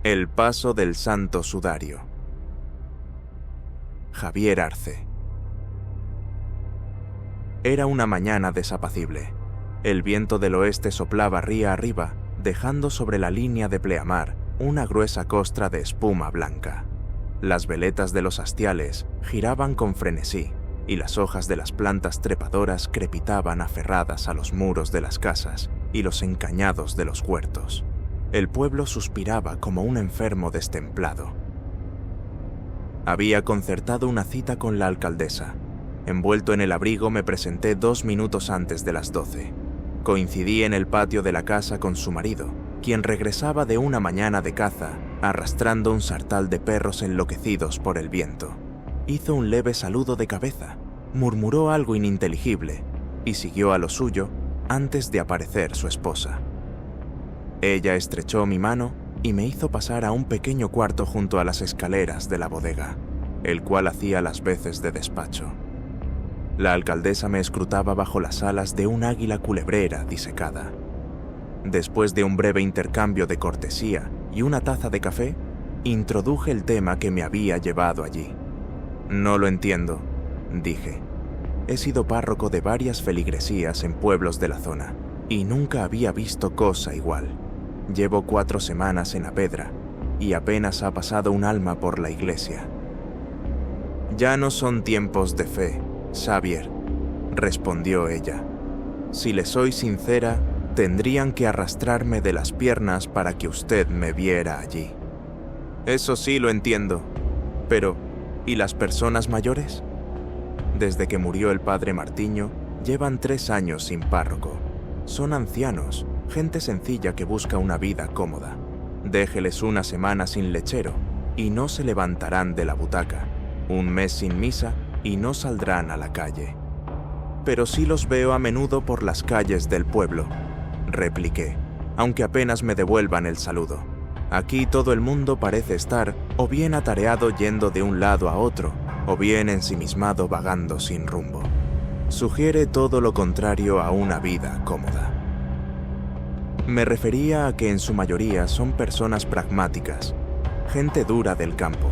El paso del Santo Sudario. Javier Arce. Era una mañana desapacible. El viento del oeste soplaba ría arriba, dejando sobre la línea de pleamar una gruesa costra de espuma blanca. Las veletas de los hastiales giraban con frenesí, y las hojas de las plantas trepadoras crepitaban aferradas a los muros de las casas y los encañados de los huertos. El pueblo suspiraba como un enfermo destemplado. Había concertado una cita con la alcaldesa. Envuelto en el abrigo me presenté 2 minutos antes de las 12. Coincidí en el patio de la casa con su marido, quien regresaba de una mañana de caza, arrastrando un sartal de perros enloquecidos por el viento. Hizo un leve saludo de cabeza, murmuró algo ininteligible y siguió a lo suyo antes de aparecer su esposa. Ella estrechó mi mano y me hizo pasar a un pequeño cuarto junto a las escaleras de la bodega, el cual hacía las veces de despacho. La alcaldesa me escrutaba bajo las alas de un águila culebrera disecada. Después de un breve intercambio de cortesía y una taza de café, introduje el tema que me había llevado allí. «No lo entiendo», dije. «He sido párroco de varias feligresías en pueblos de la zona y nunca había visto cosa igual. Llevo 4 semanas en Apedra y apenas ha pasado un alma por la iglesia». «Ya no son tiempos de fe, Xavier», respondió ella. «Si le soy sincera, tendrían que arrastrarme de las piernas para que usted me viera allí». «Eso sí lo entiendo, pero ¿y las personas mayores?» «Desde que murió el padre Martiño, llevan 3 años sin párroco. Son ancianos, gente sencilla que busca una vida cómoda. Déjeles una semana sin lechero y no se levantarán de la butaca. Un mes sin misa y no saldrán a la calle». «Pero sí los veo a menudo por las calles del pueblo», repliqué, aunque apenas me devuelvan el saludo. «Aquí todo el mundo parece estar o bien atareado yendo de un lado a otro, o bien ensimismado vagando sin rumbo. Sugiere todo lo contrario a una vida cómoda». Me refería a que en su mayoría son personas pragmáticas, gente dura del campo.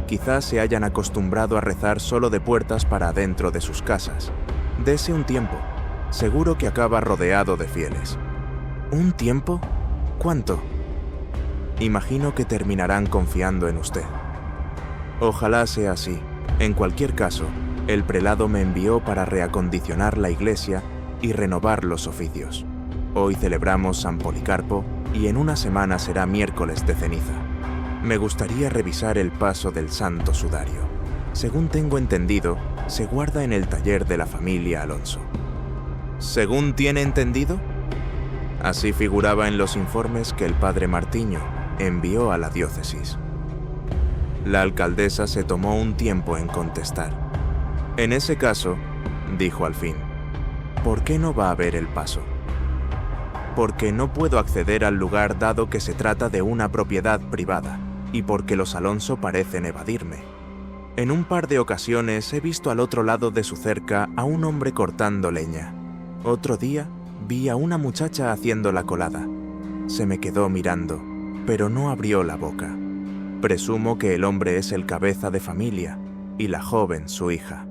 Quizás se hayan acostumbrado a rezar solo de puertas para adentro de sus casas. Dese un tiempo, seguro que acaba rodeado de fieles. ¿Un tiempo? ¿Cuánto? Imagino que terminarán confiando en usted. Ojalá sea así. En cualquier caso, el prelado me envió para reacondicionar la iglesia y renovar los oficios. Hoy celebramos San Policarpo y en una semana será miércoles de ceniza. Me gustaría revisar el paso del Santo Sudario. Según tengo entendido, se guarda en el taller de la familia Alonso. ¿Según tiene entendido? Así figuraba en los informes que el padre Martiño envió a la diócesis. La alcaldesa se tomó un tiempo en contestar. «En ese caso», dijo al fin, «¿por qué no va a ver el paso?» «Porque no puedo acceder al lugar dado que se trata de una propiedad privada y porque los Alonso parecen evadirme. En un par de ocasiones he visto al otro lado de su cerca a un hombre cortando leña. Otro día vi a una muchacha haciendo la colada. Se me quedó mirando, pero no abrió la boca. Presumo que el hombre es el cabeza de familia y la joven su hija.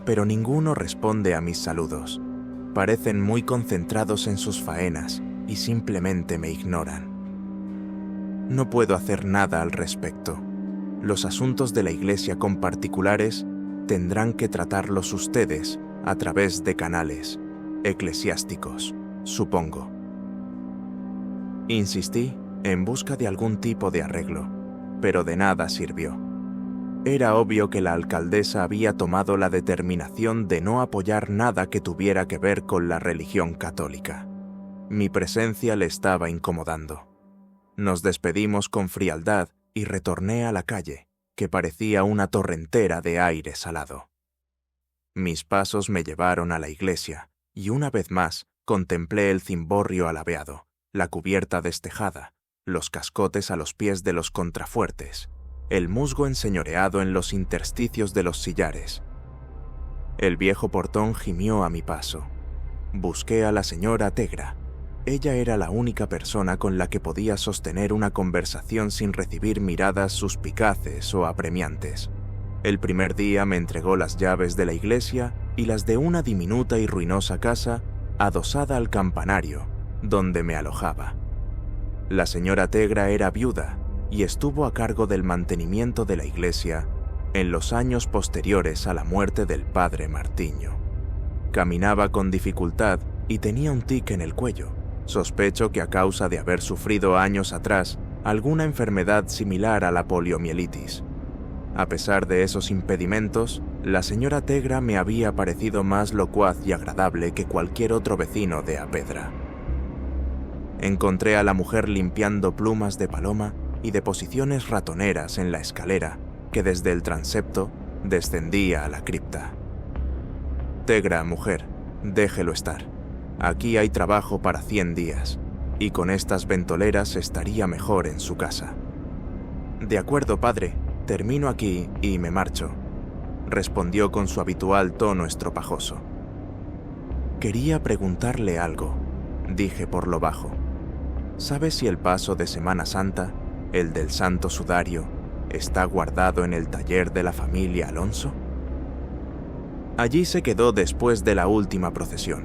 Pero ninguno responde a mis saludos. Parecen muy concentrados en sus faenas y simplemente me ignoran. No puedo hacer nada al respecto. Los asuntos de la iglesia con particulares tendrán que tratarlos ustedes a través de canales eclesiásticos, supongo». Insistí en busca de algún tipo de arreglo, pero de nada sirvió. Era obvio que la alcaldesa había tomado la determinación de no apoyar nada que tuviera que ver con la religión católica. Mi presencia le estaba incomodando. Nos despedimos con frialdad y retorné a la calle, que parecía una torrentera de aire salado. Mis pasos me llevaron a la iglesia, y una vez más contemplé el cimborrio alabeado, la cubierta destejada, los cascotes a los pies de los contrafuertes, el musgo enseñoreado en los intersticios de los sillares. El viejo portón gimió a mi paso. Busqué a la señora Tegra. ella era la única persona con la que podía sostener una conversación sin recibir miradas suspicaces o apremiantes. El primer día me entregó las llaves de la iglesia y las de una diminuta y ruinosa casa adosada al campanario, donde me alojaba. La señora Tegra era viuda y estuvo a cargo del mantenimiento de la iglesia en los años posteriores a la muerte del padre Martiño. Caminaba con dificultad y tenía un tic en el cuello. Sospecho que a causa de haber sufrido años atrás alguna enfermedad similar a la poliomielitis. A pesar de esos impedimentos, la señora Tegra me había parecido más locuaz y agradable que cualquier otro vecino de Apedra. Encontré a la mujer limpiando plumas de paloma y deposiciones ratoneras en la escalera que desde el transepto descendía a la cripta. Tegra, mujer, déjelo estar. Aquí hay trabajo para 100 días, y con estas ventoleras estaría mejor en su casa. De acuerdo, padre, termino aquí y me marcho, respondió con su habitual tono estropajoso. Quería preguntarle algo, dije por lo bajo. ¿Sabe si el paso de Semana Santa, el del Santo Sudario, está guardado en el taller de la familia Alonso? Allí se quedó después de la última procesión,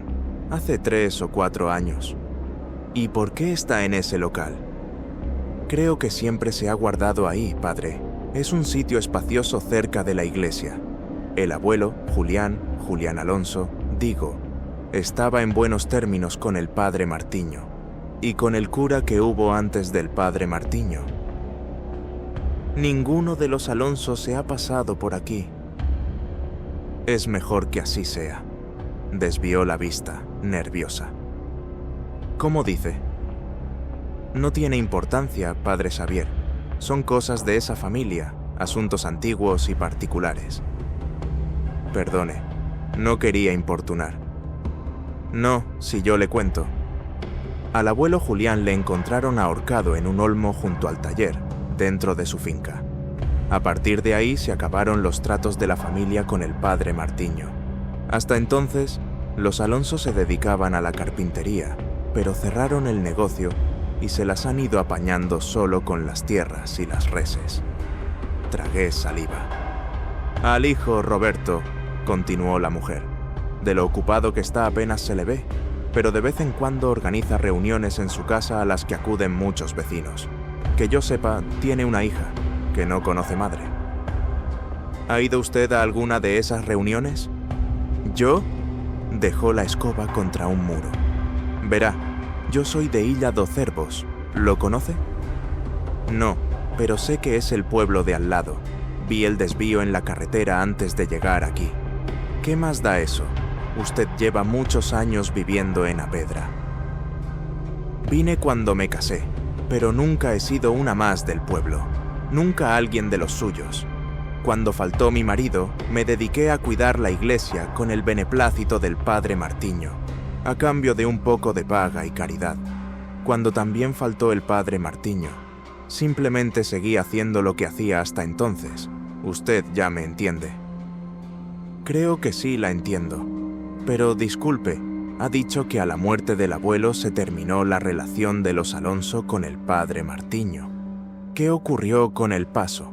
hace 3 o 4 años. ¿Y por qué está en ese local? Creo que siempre se ha guardado ahí, padre. Es un sitio espacioso cerca de la iglesia. El abuelo, Julián Alonso, digo, estaba en buenos términos con el padre Martiño y con el cura que hubo antes del padre Martiño. Ninguno de los Alonso se ha pasado por aquí. Es mejor que así sea. Desvió la vista, nerviosa. ¿Cómo dice? No tiene importancia, padre Xavier. Son cosas de esa familia, asuntos antiguos y particulares. Perdone, no quería importunar. No, si yo le cuento. Al abuelo Julián le encontraron ahorcado en un olmo junto al taller, dentro de su finca. A partir de ahí se acabaron los tratos de la familia con el padre Martiño. Hasta entonces, los Alonso se dedicaban a la carpintería, pero cerraron el negocio y se las han ido apañando solo con las tierras y las reses. Tragué saliva. Al hijo Roberto, continuó la mujer, de lo ocupado que está apenas se le ve, pero de vez en cuando organiza reuniones en su casa a las que acuden muchos vecinos. Que yo sepa, tiene una hija, que no conoce madre. ¿Ha ido usted a alguna de esas reuniones? ¿Yo? Dejó la escoba contra un muro. Verá, yo soy de Illa do Cervos. ¿Lo conoce? No, pero sé que es el pueblo de al lado. Vi el desvío en la carretera antes de llegar aquí. ¿Qué más da eso? Usted lleva muchos años viviendo en Apedra. Vine cuando me casé, pero nunca he sido una más del pueblo. Nunca alguien de los suyos. Cuando faltó mi marido, me dediqué a cuidar la iglesia con el beneplácito del padre Martiño, a cambio de un poco de paga y caridad. Cuando también faltó el padre Martiño, simplemente seguí haciendo lo que hacía hasta entonces. Usted ya me entiende. Creo que sí la entiendo. Pero disculpe, ha dicho que a la muerte del abuelo se terminó la relación de los Alonso con el padre Martiño. ¿Qué ocurrió con el paso?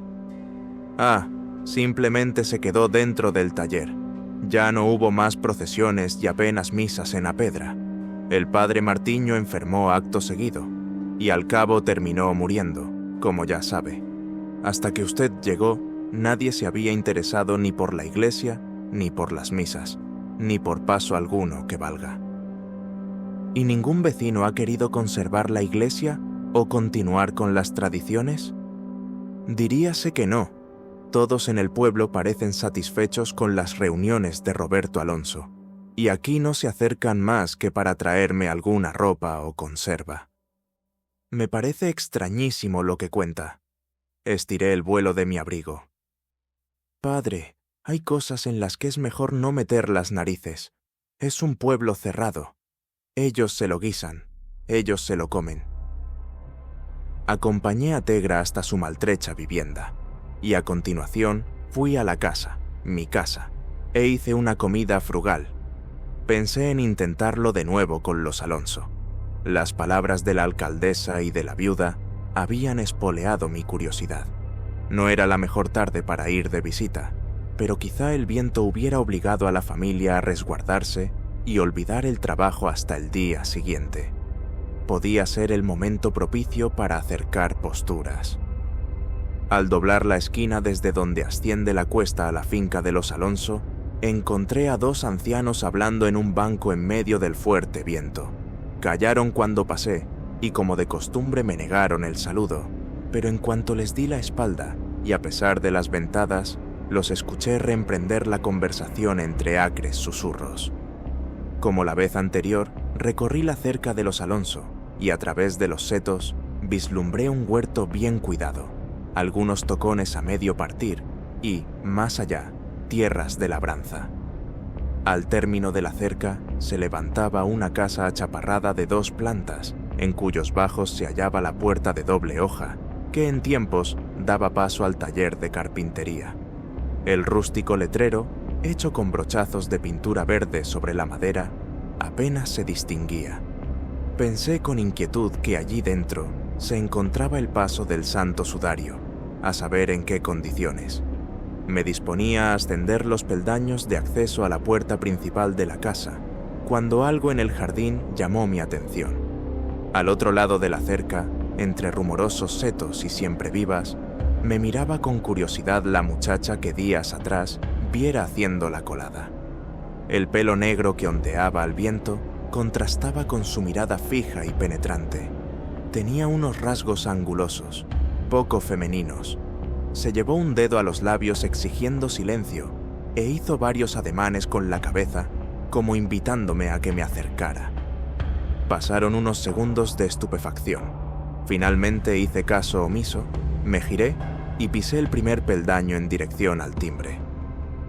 Ah, simplemente se quedó dentro del taller. Ya no hubo más procesiones y apenas misas en Apedra. El padre Martiño enfermó acto seguido, y al cabo terminó muriendo, como ya sabe. Hasta que usted llegó, nadie se había interesado ni por la iglesia, ni por las misas, ni por paso alguno que valga. ¿Y ningún vecino ha querido conservar la iglesia o continuar con las tradiciones? Diríase que no. Todos en el pueblo parecen satisfechos con las reuniones de Roberto Alonso, y aquí no se acercan más que para traerme alguna ropa o conserva. Me parece extrañísimo lo que cuenta. Estiré el vuelo de mi abrigo. Padre, hay cosas en las que es mejor no meter las narices. Es un pueblo cerrado. Ellos se lo guisan, ellos se lo comen. Acompañé a Tegra hasta su maltrecha vivienda, y a continuación fui a la casa, mi casa, e hice una comida frugal. Pensé en intentarlo de nuevo con los Alonso. Las palabras de la alcaldesa y de la viuda habían espoleado mi curiosidad. No era la mejor tarde para ir de visita, pero quizá el viento hubiera obligado a la familia a resguardarse y olvidar el trabajo hasta el día siguiente. Podía ser el momento propicio para acercar posturas. Al doblar la esquina desde donde asciende la cuesta a la finca de los Alonso, encontré a dos ancianos hablando en un banco en medio del fuerte viento. Callaron cuando pasé y, como de costumbre, me negaron el saludo, pero en cuanto les di la espalda, y a pesar de las ventadas, los escuché reemprender la conversación entre acres susurros. Como la vez anterior, recorrí la cerca de los Alonso y a través de los setos vislumbré un huerto bien cuidado, algunos tocones a medio partir y, más allá, tierras de labranza. Al término de la cerca se levantaba una casa achaparrada de 2 plantas, en cuyos bajos se hallaba la puerta de doble hoja, que en tiempos daba paso al taller de carpintería. El rústico letrero, hecho con brochazos de pintura verde sobre la madera, apenas se distinguía. Pensé con inquietud que allí dentro se encontraba el paso del Santo Sudario, a saber en qué condiciones. Me disponía a ascender los peldaños de acceso a la puerta principal de la casa, cuando algo en el jardín llamó mi atención. Al otro lado de la cerca, entre rumorosos setos y siemprevivas, me miraba con curiosidad la muchacha que días atrás viera haciendo la colada. El pelo negro que ondeaba al viento contrastaba con su mirada fija y penetrante. Tenía unos rasgos angulosos, poco femeninos. Se llevó un dedo a los labios exigiendo silencio e hizo varios ademanes con la cabeza, como invitándome a que me acercara. Pasaron unos segundos de estupefacción. Finalmente hice caso omiso, me giré y pisé el primer peldaño en dirección al timbre.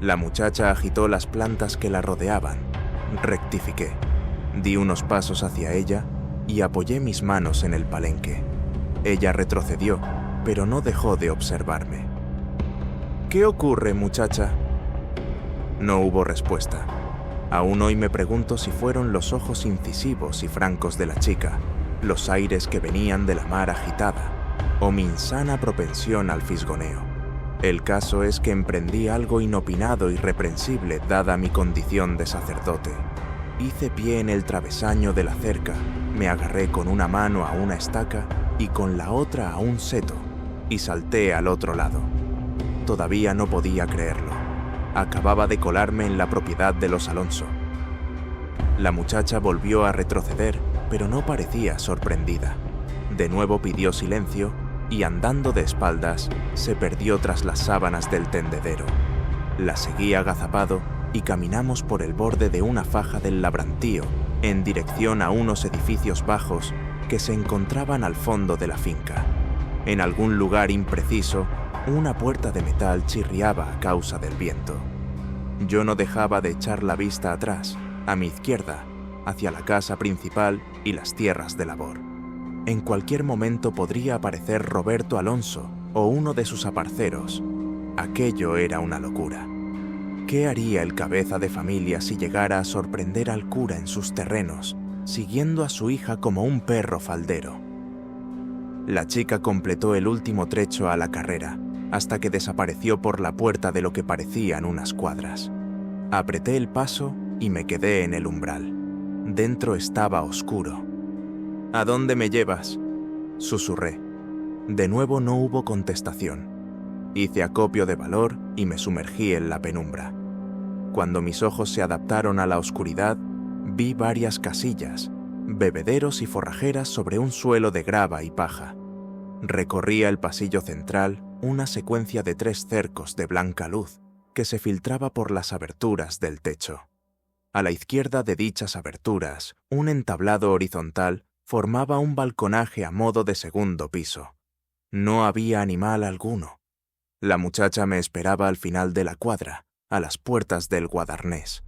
La muchacha agitó las plantas que la rodeaban. Rectifiqué. Di unos pasos hacia ella y apoyé mis manos en el palenque. Ella retrocedió, pero no dejó de observarme. «¿Qué ocurre, muchacha?». No hubo respuesta. Aún hoy me pregunto si fueron los ojos incisivos y francos de la chica, los aires que venían de la mar agitada, o mi insana propensión al fisgoneo. El caso es que emprendí algo inopinado y reprensible dada mi condición de sacerdote. Hice pie en el travesaño de la cerca, me agarré con una mano a una estaca y con la otra a un seto, y salté al otro lado. Todavía no podía creerlo. Acababa de colarme en la propiedad de los Alonso. La muchacha volvió a retroceder, pero no parecía sorprendida. De nuevo pidió silencio y, andando de espaldas, se perdió tras las sábanas del tendedero. La seguí agazapado y caminamos por el borde de una faja del labrantío en dirección a unos edificios bajos que se encontraban al fondo de la finca. En algún lugar impreciso, una puerta de metal chirriaba a causa del viento. Yo no dejaba de echar la vista atrás, a mi izquierda, hacia la casa principal y las tierras de labor. En cualquier momento podría aparecer Roberto Alonso o uno de sus aparceros. Aquello era una locura. ¿Qué haría el cabeza de familia si llegara a sorprender al cura en sus terrenos, siguiendo a su hija como un perro faldero? La chica completó el último trecho a la carrera, hasta que desapareció por la puerta de lo que parecían unas cuadras. Apreté el paso y me quedé en el umbral. Dentro estaba oscuro. «¿A dónde me llevas?», susurré. De nuevo no hubo contestación. Hice acopio de valor y me sumergí en la penumbra. Cuando mis ojos se adaptaron a la oscuridad, vi varias casillas, bebederos y forrajeras sobre un suelo de grava y paja. Recorría el pasillo central, una secuencia de 3 cercos de blanca luz que se filtraba por las aberturas del techo. A la izquierda de dichas aberturas, un entablado horizontal formaba un balconaje a modo de segundo piso. No había animal alguno. La muchacha me esperaba al final de la cuadra, a las puertas del guadarnés.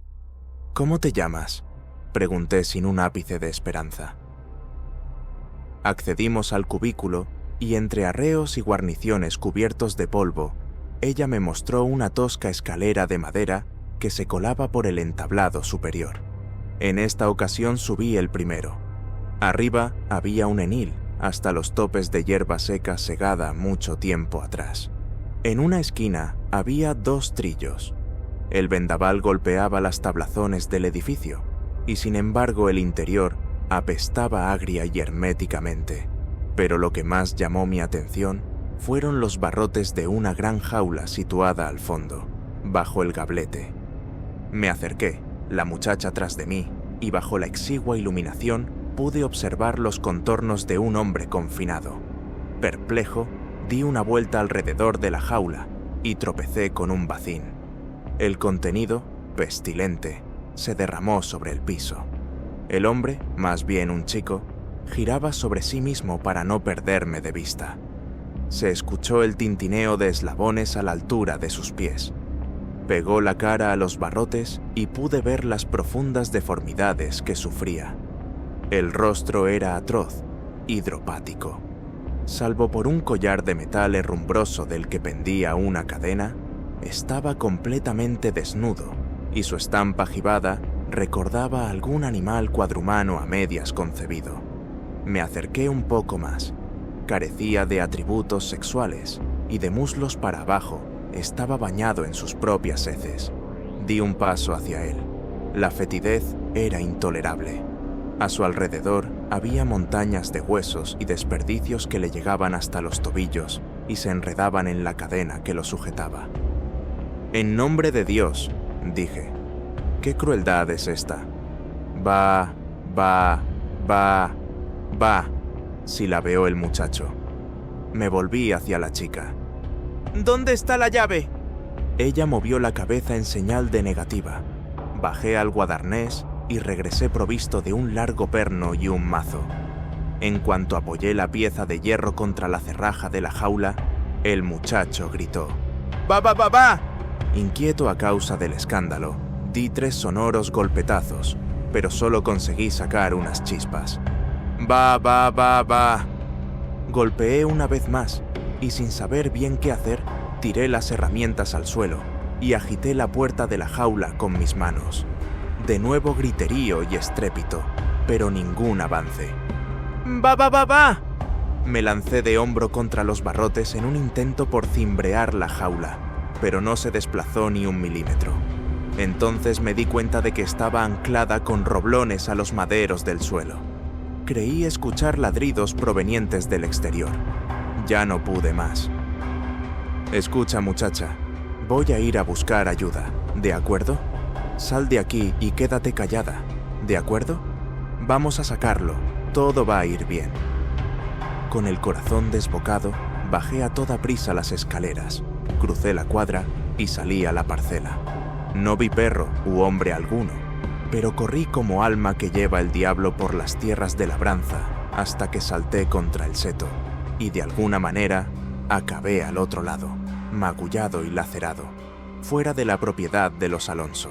«¿Cómo te llamas?», pregunté sin un ápice de esperanza. Accedimos al cubículo y, entre arreos y guarniciones cubiertos de polvo, ella me mostró una tosca escalera de madera que se colaba por el entablado superior. En esta ocasión subí el primero. Arriba había un enil, hasta los topes de hierba seca segada mucho tiempo atrás. En una esquina había 2 trillos. El vendaval golpeaba las tablazones del edificio, y sin embargo el interior apestaba agria y herméticamente. Pero lo que más llamó mi atención fueron los barrotes de una gran jaula situada al fondo, bajo el gablete. Me acerqué, la muchacha tras de mí, y bajo la exigua iluminación pude observar los contornos de un hombre confinado. Perplejo, di una vuelta alrededor de la jaula y tropecé con un bacín. El contenido, pestilente, se derramó sobre el piso. El hombre, más bien un chico, giraba sobre sí mismo para no perderme de vista. Se escuchó el tintineo de eslabones a la altura de sus pies. Pegó la cara a los barrotes y pude ver las profundas deformidades que sufría. El rostro era atroz, hidropático. Salvo por un collar de metal herrumbroso del que pendía una cadena, estaba completamente desnudo y su estampa jibada recordaba a algún animal cuadrumano a medias concebido. Me acerqué un poco más. Carecía de atributos sexuales y de muslos para abajo estaba bañado en sus propias heces. Di un paso hacia él. La fetidez era intolerable. A su alrededor había montañas de huesos y desperdicios que le llegaban hasta los tobillos y se enredaban en la cadena que lo sujetaba. «En nombre de Dios», dije, «¿qué crueldad es esta?» «Va», silabeó el muchacho. Me volví hacia la chica. «¿Dónde está la llave?» Ella movió la cabeza en señal de negativa. Bajé al guadarnés y regresé provisto de un largo perno y un mazo. En cuanto apoyé la pieza de hierro contra la cerraja de la jaula, el muchacho gritó: «¡Va! Inquieto a causa del escándalo, di 3 sonoros golpetazos, pero solo conseguí sacar unas chispas. «Va». Golpeé una vez más, y sin saber bien qué hacer, tiré las herramientas al suelo y agité la puerta de la jaula con mis manos. De nuevo griterío y estrépito, pero ningún avance. «Va». Me lancé de hombro contra los barrotes en un intento por cimbrear la jaula, pero no se desplazó ni un milímetro. Entonces me di cuenta de que estaba anclada con roblones a los maderos del suelo. Creí escuchar ladridos provenientes del exterior. Ya no pude más. «Escucha, muchacha, voy a ir a buscar ayuda, ¿de acuerdo? Sal de aquí y quédate callada, ¿de acuerdo? Vamos a sacarlo, todo va a ir bien». Con el corazón desbocado, bajé a toda prisa las escaleras, crucé la cuadra y salí a la parcela. No vi perro u hombre alguno, pero corrí como alma que lleva el diablo por las tierras de labranza hasta que salté contra el seto y de alguna manera acabé al otro lado, magullado y lacerado, fuera de la propiedad de los Alonso.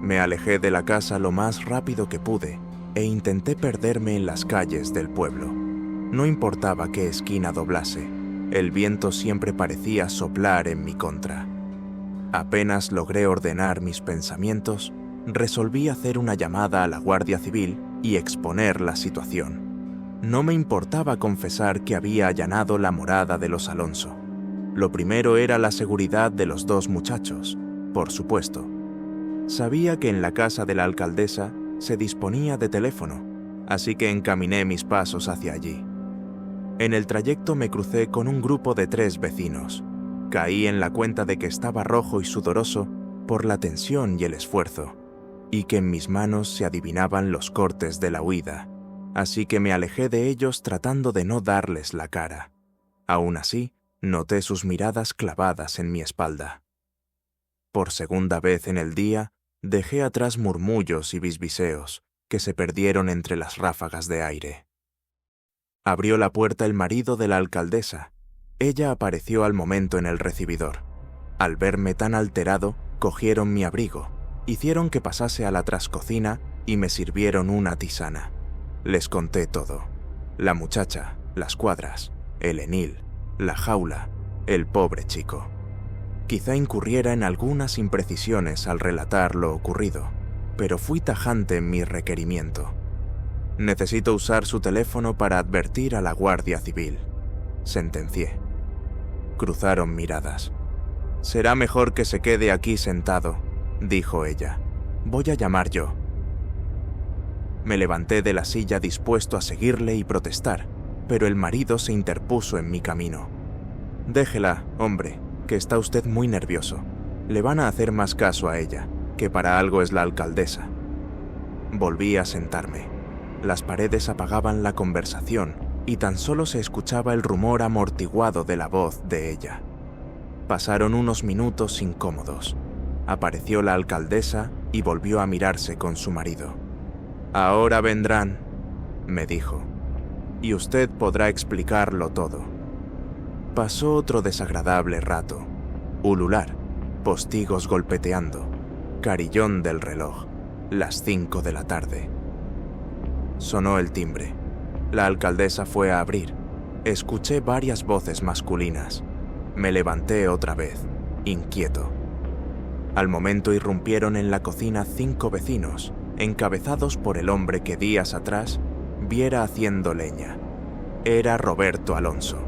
Me alejé de la casa lo más rápido que pude e intenté perderme en las calles del pueblo. No importaba qué esquina doblase, el viento siempre parecía soplar en mi contra. Apenas logré ordenar mis pensamientos, resolví hacer una llamada a la Guardia Civil y exponer la situación. No me importaba confesar que había allanado la morada de los Alonso. Lo primero era la seguridad de los 2 muchachos, por supuesto. Sabía que en la casa de la alcaldesa se disponía de teléfono, así que encaminé mis pasos hacia allí. En el trayecto me crucé con un grupo de 3 vecinos. Caí en la cuenta de que estaba rojo y sudoroso por la tensión y el esfuerzo, y que en mis manos se adivinaban los cortes de la huida, así que me alejé de ellos tratando de no darles la cara. Aún así, noté sus miradas clavadas en mi espalda. Por segunda vez en el día, dejé atrás murmullos y bisbiseos que se perdieron entre las ráfagas de aire. Abrió la puerta el marido de la alcaldesa. Ella apareció al momento en el recibidor. Al verme tan alterado, cogieron mi abrigo, hicieron que pasase a la trascocina y me sirvieron una tisana. Les conté todo: la muchacha, las cuadras, el enil, la jaula, el pobre chico. Quizá incurriera en algunas imprecisiones al relatar lo ocurrido, pero fui tajante en mi requerimiento. Necesito usar su teléfono para advertir a la Guardia Civil, sentencié. Cruzaron miradas. Será mejor que se quede aquí sentado, dijo ella. Voy a llamar yo. Me levanté de la silla dispuesto a seguirle y protestar, pero el marido se interpuso en mi camino. Déjela, hombre, que está usted muy nervioso. Le van a hacer más caso a ella, que para algo es la alcaldesa. Volví a sentarme. Las paredes apagaban la conversación y tan solo se escuchaba el rumor amortiguado de la voz de ella. Pasaron unos minutos incómodos. Apareció la alcaldesa y volvió a mirarse con su marido. Ahora vendrán, me dijo, y usted podrá explicarlo todo. Pasó otro desagradable rato. Ulular, postigos golpeteando, carillón del reloj, las 5 de la tarde. Sonó el timbre. La alcaldesa fue a abrir. Escuché varias voces masculinas. Me levanté otra vez, inquieto. Al momento irrumpieron en la cocina 5 vecinos, encabezados por el hombre que días atrás viera haciendo leña. Era Roberto Alonso.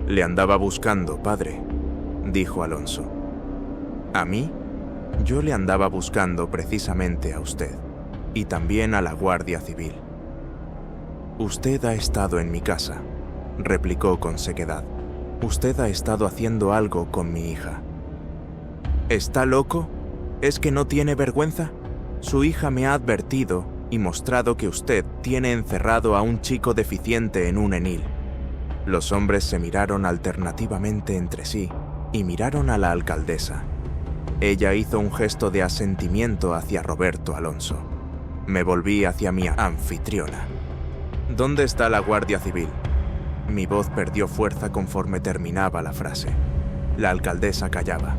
Le andaba buscando, padre, dijo Alonso. ¿A mí? Yo le andaba buscando precisamente a usted, y también a la Guardia Civil. Usted ha estado en mi casa, replicó con sequedad. Usted ha estado haciendo algo con mi hija. ¿Está loco? ¿Es que no tiene vergüenza? Su hija me ha advertido y mostrado que usted tiene encerrado a un chico deficiente en un enil. Los hombres se miraron alternativamente entre sí y miraron a la alcaldesa. Ella hizo un gesto de asentimiento hacia Roberto Alonso. Me volví hacia mi anfitriona. ¿Dónde está la Guardia Civil? Mi voz perdió fuerza conforme terminaba la frase. La alcaldesa callaba.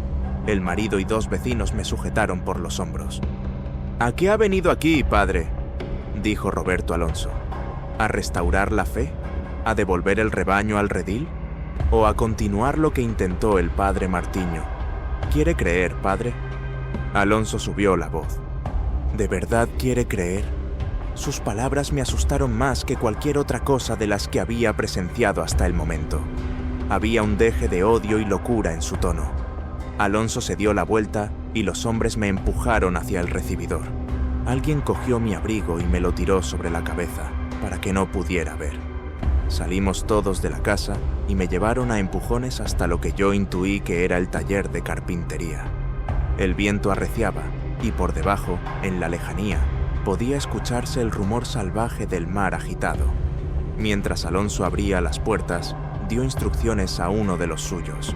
El marido y 2 vecinos me sujetaron por los hombros. ¿A qué ha venido aquí, padre?, dijo Roberto Alonso. ¿A restaurar la fe? ¿A devolver el rebaño al redil? ¿O a continuar lo que intentó el padre Martiño? ¿Quiere creer, padre? Alonso subió la voz. ¿De verdad quiere creer? Sus palabras me asustaron más que cualquier otra cosa de las que había presenciado hasta el momento. Había un deje de odio y locura en su tono. Alonso se dio la vuelta y los hombres me empujaron hacia el recibidor. Alguien cogió mi abrigo y me lo tiró sobre la cabeza para que no pudiera ver. Salimos todos de la casa y me llevaron a empujones hasta lo que yo intuí que era el taller de carpintería. El viento arreciaba y por debajo, en la lejanía, podía escucharse el rumor salvaje del mar agitado. Mientras Alonso abría las puertas, dio instrucciones a uno de los suyos.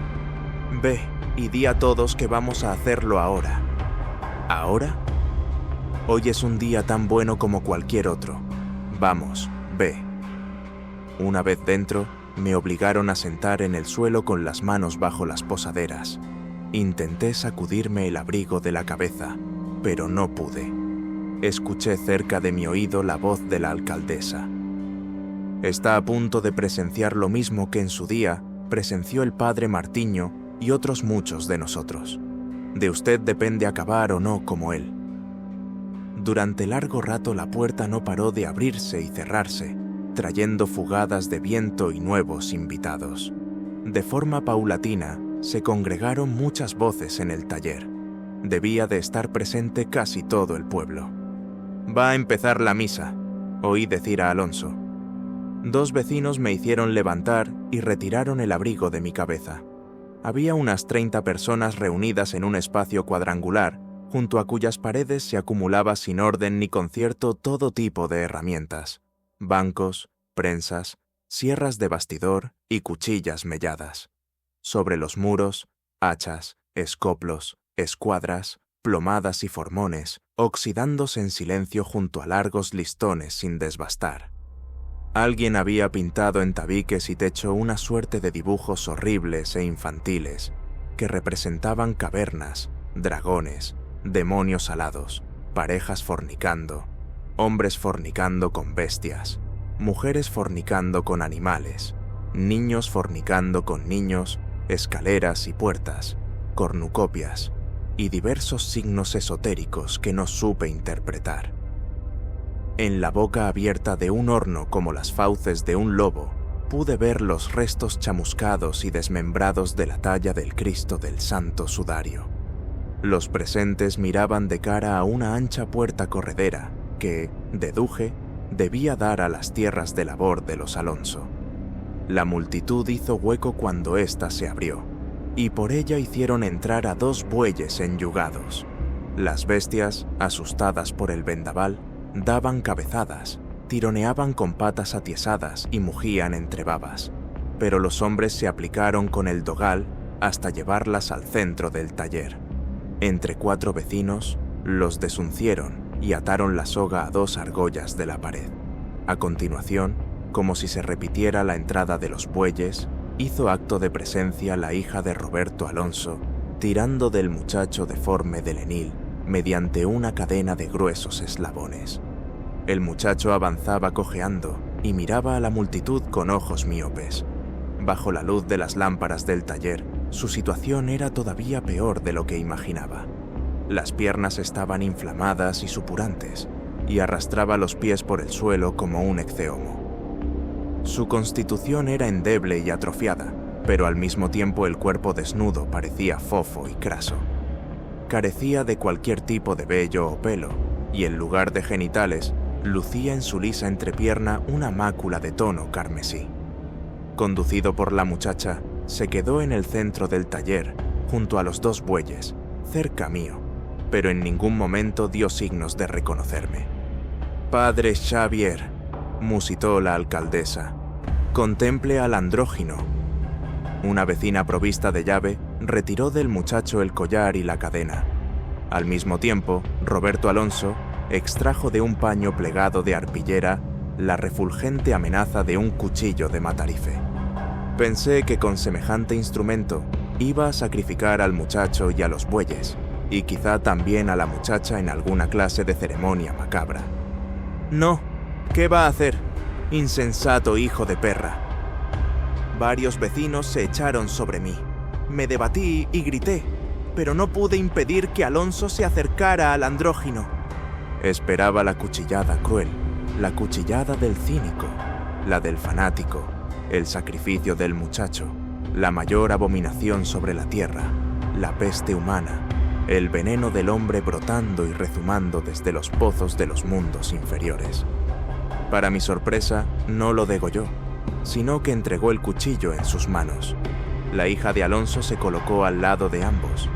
«Ve y di a todos que vamos a hacerlo ahora». ¿Ahora? Hoy es un día tan bueno como cualquier otro. Vamos, ve. Una vez dentro, me obligaron a sentar en el suelo con las manos bajo las posaderas. Intenté sacudirme el abrigo de la cabeza, pero no pude. Escuché cerca de mi oído la voz de la alcaldesa. Está a punto de presenciar lo mismo que en su día presenció el padre Martiño y otros muchos de nosotros. De usted depende acabar o no como él. Durante largo rato la puerta no paró de abrirse y cerrarse, trayendo fugadas de viento y nuevos invitados. De forma paulatina, se congregaron muchas voces en el taller. Debía de estar presente casi todo el pueblo. «Va a empezar la misa», oí decir a Alonso. 2 vecinos me hicieron levantar y retiraron el abrigo de mi cabeza. Había unas 30 personas reunidas en un espacio cuadrangular, junto a cuyas paredes se acumulaba sin orden ni concierto todo tipo de herramientas: bancos, prensas, sierras de bastidor y cuchillas melladas. Sobre los muros, hachas, escoplos, escuadras, plomadas y formones, oxidándose en silencio junto a largos listones sin desbastar. Alguien había pintado en tabiques y techo una suerte de dibujos horribles e infantiles que representaban cavernas, dragones, demonios alados, parejas fornicando, hombres fornicando con bestias, mujeres fornicando con animales, niños fornicando con niños, escaleras y puertas, cornucopias y diversos signos esotéricos que no supe interpretar. En la boca abierta de un horno como las fauces de un lobo, pude ver los restos chamuscados y desmembrados de la talla del Cristo del Santo Sudario. Los presentes miraban de cara a una ancha puerta corredera que, deduje, debía dar a las tierras de labor de los Alonso. La multitud hizo hueco cuando ésta se abrió, y por ella hicieron entrar a 2 bueyes enyugados. Las bestias, asustadas por el vendaval, daban cabezadas, tironeaban con patas atiesadas y mugían entre babas, pero los hombres se aplicaron con el dogal hasta llevarlas al centro del taller. Entre 4 vecinos, los desuncieron y ataron la soga a 2 argollas de la pared. A continuación, como si se repitiera la entrada de los bueyes, hizo acto de presencia la hija de Roberto Alonso, tirando del muchacho deforme de lenil mediante una cadena de gruesos eslabones. El muchacho avanzaba cojeando y miraba a la multitud con ojos míopes. Bajo la luz de las lámparas del taller, su situación era todavía peor de lo que imaginaba. Las piernas estaban inflamadas y supurantes, y arrastraba los pies por el suelo como un ecceomo. Su constitución era endeble y atrofiada, pero al mismo tiempo el cuerpo desnudo parecía fofo y craso. Carecía de cualquier tipo de vello o pelo, y en lugar de genitales, lucía en su lisa entrepierna una mácula de tono carmesí. Conducido por la muchacha, se quedó en el centro del taller, junto a los 2 bueyes, cerca mío, pero en ningún momento dio signos de reconocerme. «Padre Xavier», musitó la alcaldesa, «contemple al andrógino». Una vecina provista de llave retiró del muchacho el collar y la cadena. Al mismo tiempo, Roberto Alonso extrajo de un paño plegado de arpillera la refulgente amenaza de un cuchillo de matarife. Pensé que con semejante instrumento iba a sacrificar al muchacho y a los bueyes, y quizá también a la muchacha en alguna clase de ceremonia macabra. «No, ¿qué va a hacer? Insensato hijo de perra». Varios vecinos se echaron sobre mí. Me debatí y grité, pero no pude impedir que Alonso se acercara al andrógino. Esperaba la cuchillada cruel, la cuchillada del cínico, la del fanático, el sacrificio del muchacho, la mayor abominación sobre la tierra, la peste humana, el veneno del hombre brotando y rezumando desde los pozos de los mundos inferiores. Para mi sorpresa, no lo degolló, sino que entregó el cuchillo en sus manos. La hija de Alonso se colocó al lado de ambos.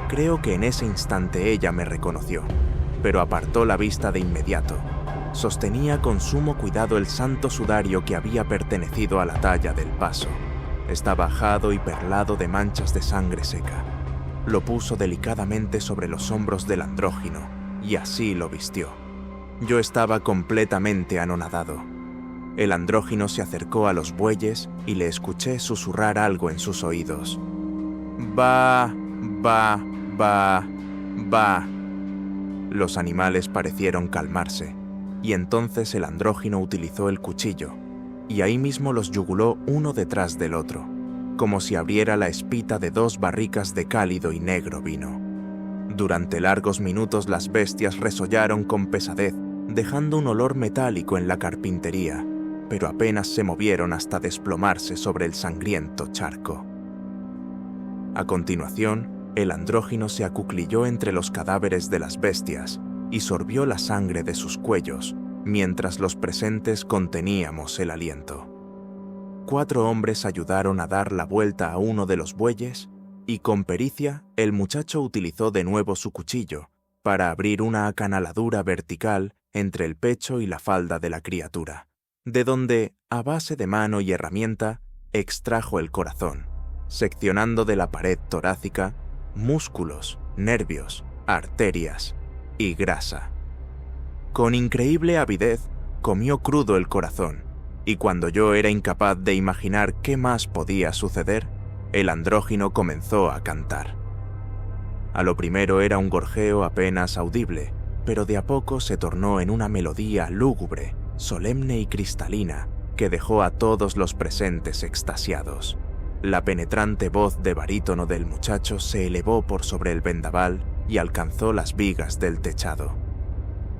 Creo que en ese instante ella me reconoció, pero apartó la vista de inmediato. Sostenía con sumo cuidado el santo sudario que había pertenecido a la talla del paso. Estaba ajado y perlado de manchas de sangre seca. Lo puso delicadamente sobre los hombros del andrógino, y así lo vistió. Yo estaba completamente anonadado. El andrógino se acercó a los bueyes y le escuché susurrar algo en sus oídos. «Va, va, va, va». Los animales parecieron calmarse, y entonces el andrógino utilizó el cuchillo, y ahí mismo los yuguló uno detrás del otro, como si abriera la espita de 2 barricas de cálido y negro vino. Durante largos minutos las bestias resollaron con pesadez, dejando un olor metálico en la carpintería, pero apenas se movieron hasta desplomarse sobre el sangriento charco. A continuación, el andrógino se acuclilló entre los cadáveres de las bestias y sorbió la sangre de sus cuellos, mientras los presentes conteníamos el aliento. 4 hombres ayudaron a dar la vuelta a uno de los bueyes y con pericia el muchacho utilizó de nuevo su cuchillo para abrir una acanaladura vertical entre el pecho y la falda de la criatura, de donde, a base de mano y herramienta, extrajo el corazón, seccionando de la pared torácica músculos, nervios, arterias y grasa. Con increíble avidez, comió crudo el corazón, y cuando yo era incapaz de imaginar qué más podía suceder, el andrógino comenzó a cantar. A lo primero era un gorjeo apenas audible, pero de a poco se tornó en una melodía lúgubre, solemne y cristalina, que dejó a todos los presentes extasiados. La penetrante voz de barítono del muchacho se elevó por sobre el vendaval y alcanzó las vigas del techado.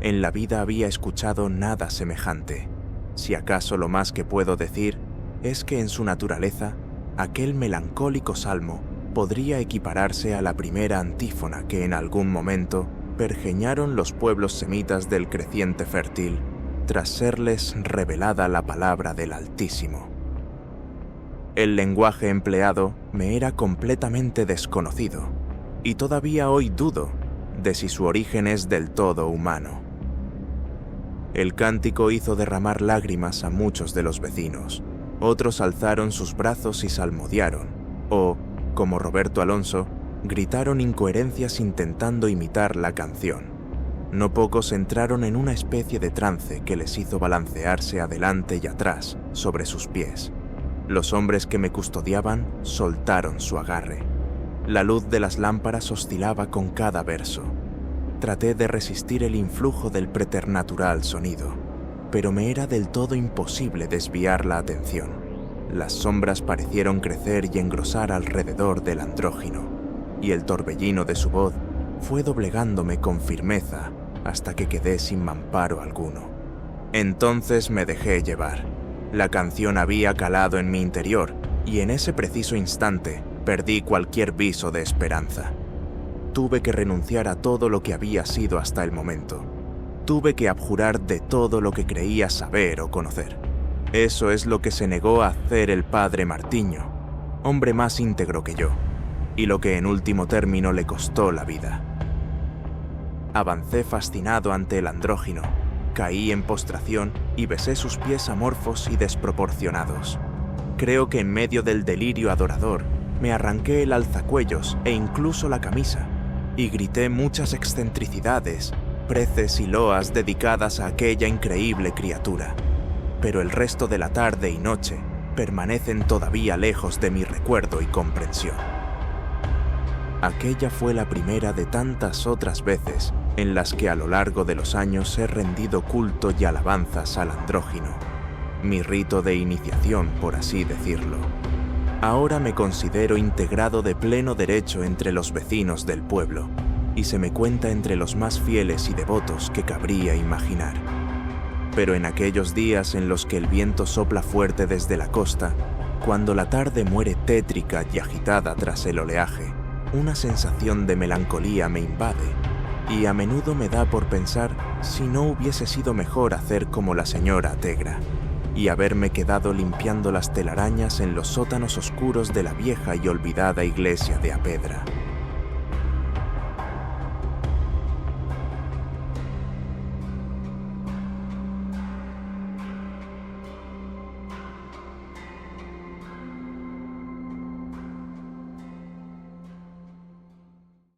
En la vida había escuchado nada semejante. Si acaso lo más que puedo decir es que en su naturaleza, aquel melancólico salmo podría equipararse a la primera antífona que en algún momento pergeñaron los pueblos semitas del creciente fértil, tras serles revelada la palabra del Altísimo. El lenguaje empleado me era completamente desconocido, y todavía hoy dudo de si su origen es del todo humano. El cántico hizo derramar lágrimas a muchos de los vecinos. Otros alzaron sus brazos y salmodiaron, o, como Roberto Alonso, gritaron incoherencias intentando imitar la canción. No pocos entraron en una especie de trance que les hizo balancearse adelante y atrás sobre sus pies. Los hombres que me custodiaban soltaron su agarre. La luz de las lámparas oscilaba con cada verso. Traté de resistir el influjo del preternatural sonido, pero me era del todo imposible desviar la atención. Las sombras parecieron crecer y engrosar alrededor del andrógino, y el torbellino de su voz fue doblegándome con firmeza hasta que quedé sin mamparo alguno. Entonces me dejé llevar. La canción había calado en mi interior, y en ese preciso instante perdí cualquier viso de esperanza. Tuve que renunciar a todo lo que había sido hasta el momento. Tuve que abjurar de todo lo que creía saber o conocer. Eso es lo que se negó a hacer el padre Martiño, hombre más íntegro que yo, y lo que en último término le costó la vida. Avancé fascinado ante el andrógino, caí en postración y besé sus pies amorfos y desproporcionados. Creo que en medio del delirio adorador me arranqué el alzacuellos e incluso la camisa, y grité muchas excentricidades, preces y loas dedicadas a aquella increíble criatura. Pero el resto de la tarde y noche permanecen todavía lejos de mi recuerdo y comprensión. Aquella fue la primera de tantas otras veces en las que a lo largo de los años he rendido culto y alabanzas al andrógino, mi rito de iniciación, por así decirlo. Ahora me considero integrado de pleno derecho entre los vecinos del pueblo, y se me cuenta entre los más fieles y devotos que cabría imaginar. Pero en aquellos días en los que el viento sopla fuerte desde la costa, cuando la tarde muere tétrica y agitada tras el oleaje, una sensación de melancolía me invade, y a menudo me da por pensar si no hubiese sido mejor hacer como la señora Tegra, y haberme quedado limpiando las telarañas en los sótanos oscuros de la vieja y olvidada iglesia de Apedra.